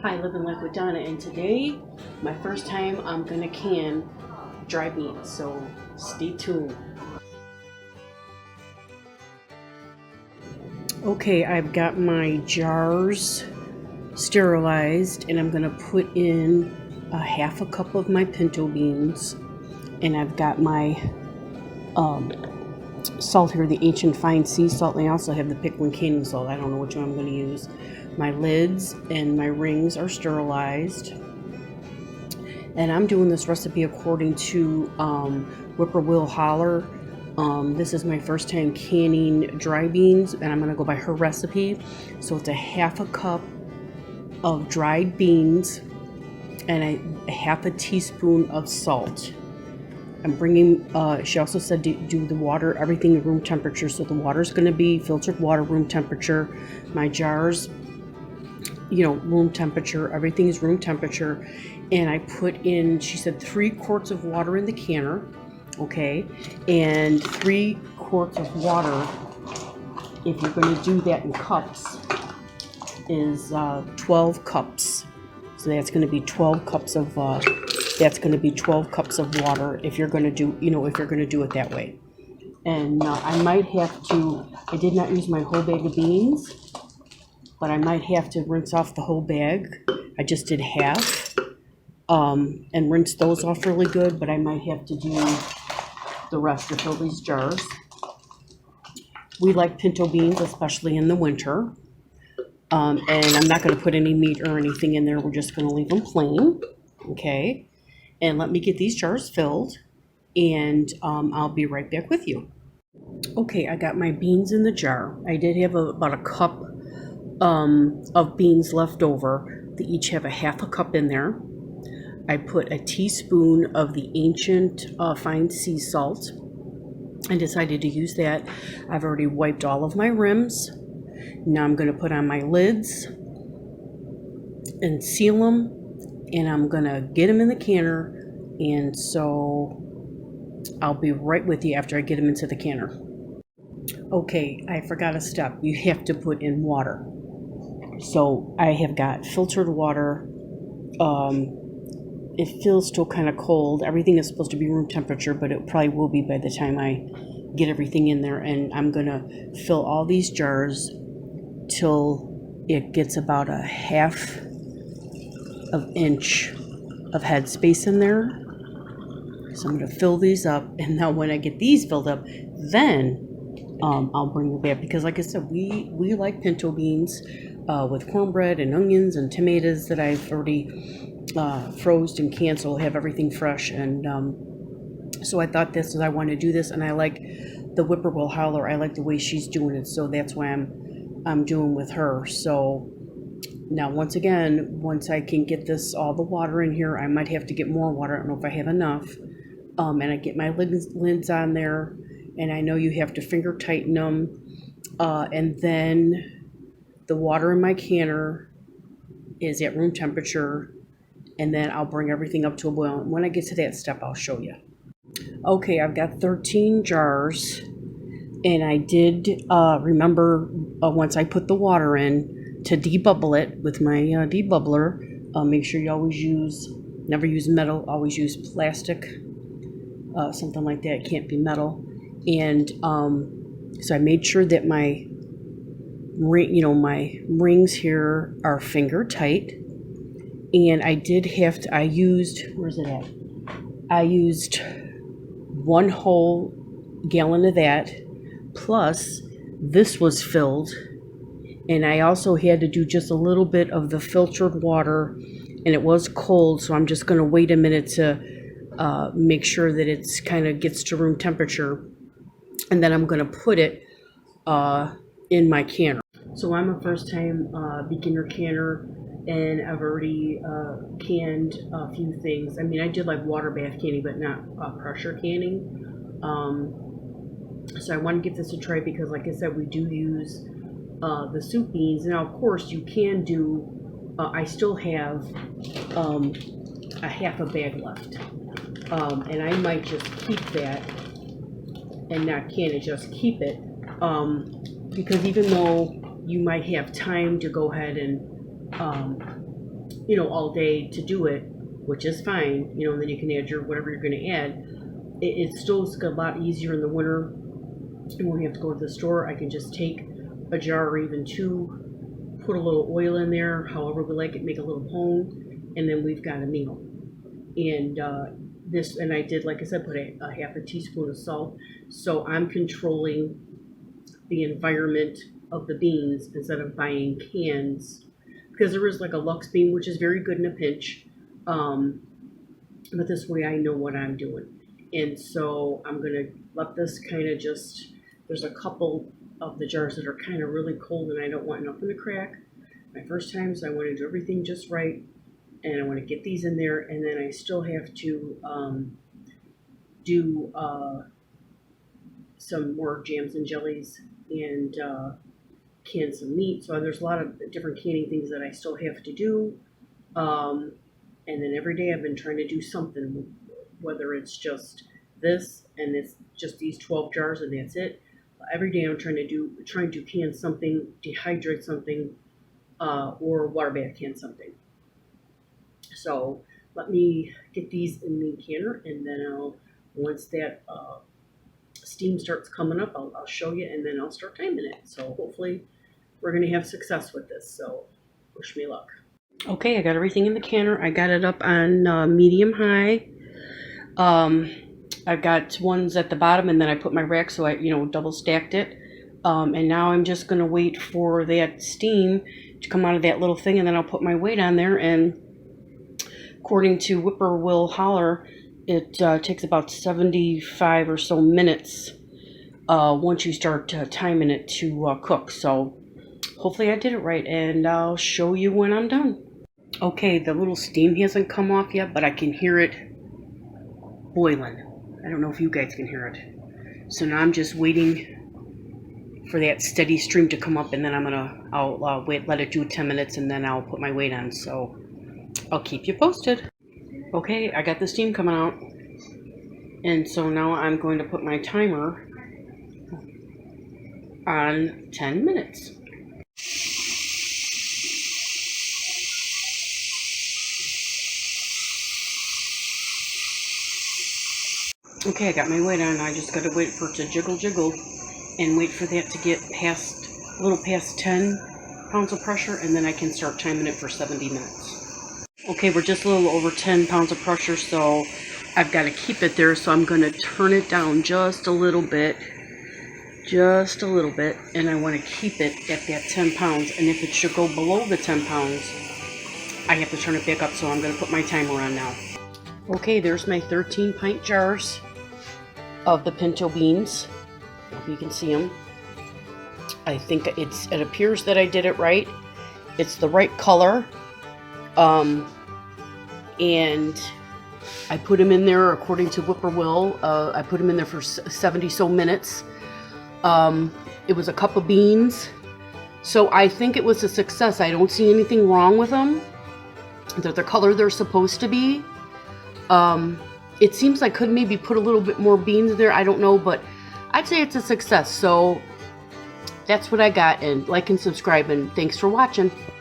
Hi, Living Life with Donna, and today, my first time, I'm gonna can dry beans, so stay tuned. Okay, I've got my jars sterilized, and I'm gonna put in a half a cup of my pinto beans, and I've got my salt here, the ancient fine sea salt, and I also have the pickling canning salt. I don't know which one I'm gonna use. My lids and my rings are sterilized. And I'm doing this recipe according to Whippoorwill Holler. This is my first time canning dry beans, and I'm gonna go by her recipe. So it's a half a cup of dried beans and a half a teaspoon of salt. I'm bringing, she also said to do the water, everything at room temperature. So the water's gonna be filtered water, room temperature. My jars, room temperature, everything is room temperature. And I put in, she said 3 quarts of water in the canner, okay? And 3 quarts of water, if you're gonna do that in cups, is 12 cups. So that's gonna be 12 cups of, that's gonna be 12 cups of water if you're gonna do, if you're gonna do it that way. And I might have to, I did not use my whole bag of beans, but I might have to rinse off the whole bag. I just did half and rinse those off really good, but I might have to do the rest to fill these jars. We like pinto beans, especially in the winter. And I'm not going to put any meat or anything in there. We're just going to leave them plain, okay? And let me get these jars filled, and I'll be right back with you. Okay, I got my beans in the jar. I did have about a cup of beans left over. They each have a half a cup in there. I put a teaspoon of the ancient fine sea salt. I decided to use that. I've already wiped all of my rims. Now I'm going to put on my lids and seal them, and I'm going to get them in the canner, and so I'll be right with you after I get them into the canner. Okay, I forgot a step. You have to put in water. So I have got filtered water. It feels still kind of cold. Everything is supposed to be room temperature, but it probably will be by the time I get everything in there. And I'm going to fill all these jars till it gets about a half of inch of head space in there. So I'm going to fill these up. And now when I get these filled up, then I'll bring it back, because like I said, we like pinto beans with cornbread and onions and tomatoes that I've already froze and canned, so I'll have everything fresh. And so I thought I want to do this, and I like the Whippoorwill Holler. I like the way she's doing it, so that's why I'm doing with her. So now once I can get all the water in here, I might have to get more water. I don't know if I have enough. And I get my lids on there, and I know you have to finger tighten them, and then the water in my canner is at room temperature, and then I'll bring everything up to a boil. When I get to that step, I'll show you. Okay, I've got 13 jars, and I did remember once I put the water in to debubble it with my debubbler. Make sure you always never use metal, always use plastic, something like that. It can't be metal. And so I made sure that my rings here are finger tight. And I used, where's it at? I used 1 whole gallon of that, plus this was filled. And I also had to do just a little bit of the filtered water, and it was cold, so I'm just going to wait a minute to make sure that it's kind of gets to room temperature. And then I'm going to put it in my canner. So I'm a first-time beginner canner, and I've already canned a few things. I mean, I did like water bath canning, but not pressure canning. So I want to give this a try, because like I said, we do use the soup beans. Now, of course, you can do, I still have a half a bag left. And I might just keep that and not can it, just keep it. Because even though you might have time to go ahead and you know, all day to do it, which is fine, you know, and then you can add your whatever you're going to add. It's still a lot easier in the winter. And when you have to go to the store, I can just take a jar or even two, put a little oil in there, however we like it, make a little cone, and then we've got a meal. And and I did, like I said, put a half a teaspoon of salt, so I'm controlling the environment of the beans instead of buying cans, because there is like a Lux bean, which is very good in a pinch, but this way I know what I'm doing. And so I'm gonna let this kind of just, there's a couple of the jars that are kind of really cold and I don't want nothing to crack. My first time, so I want to do everything just right, and I want to get these in there, and then I still have to do some more jams and jellies and can some meat. So there's a lot of different canning things that I still have to do. And then every day I've been trying to do something, whether it's just this and it's just these 12 jars and that's it. Every day I'm trying to can something, dehydrate something, or water bath can something. So let me get these in the canner, and then once that steam starts coming up, I'll show you, and then I'll start timing it. So hopefully we're going to have success with this. So wish me luck. Okay, I got everything in the canner. I got it up on medium high. I've got ones at the bottom, and then I put my rack, so I, double stacked it. And now I'm just going to wait for that steam to come out of that little thing, and then I'll put my weight on there. And according to Whippoorwill Holler, it takes about 75 or so minutes once you start timing it to cook. So hopefully I did it right, and I'll show you when I'm done. Okay, the little steam hasn't come off yet, but I can hear it boiling. I don't know if you guys can hear it. So now I'm just waiting for that steady stream to come up, and then I'll wait, let it do 10 minutes, and then I'll put my weight on. So I'll keep you posted. Okay, I got the steam coming out, and so now I'm going to put my timer on 10 minutes. Okay, I got my weight on. I just got to wait for it to jiggle, and wait for that to get a little past 10 pounds of pressure, and then I can start timing it for 70 minutes. Okay, we're just a little over 10 pounds of pressure, so I've got to keep it there, so I'm going to turn it down just a little bit, and I want to keep it at that 10 pounds, and if it should go below the 10 pounds, I have to turn it back up, so I'm going to put my timer on now. Okay, there's my 13 pint jars of the pinto beans. If you can see them. I think it appears that I did it right. It's the right color. And I put them in there according to Whippoorwill. I put them in there for 70 so minutes. It was a cup of beans. So I think it was a success. I don't see anything wrong with them. They're the color they're supposed to be. It seems I could maybe put a little bit more beans there. I don't know, but I'd say it's a success. So that's what I got, and like and subscribe, and thanks for watching.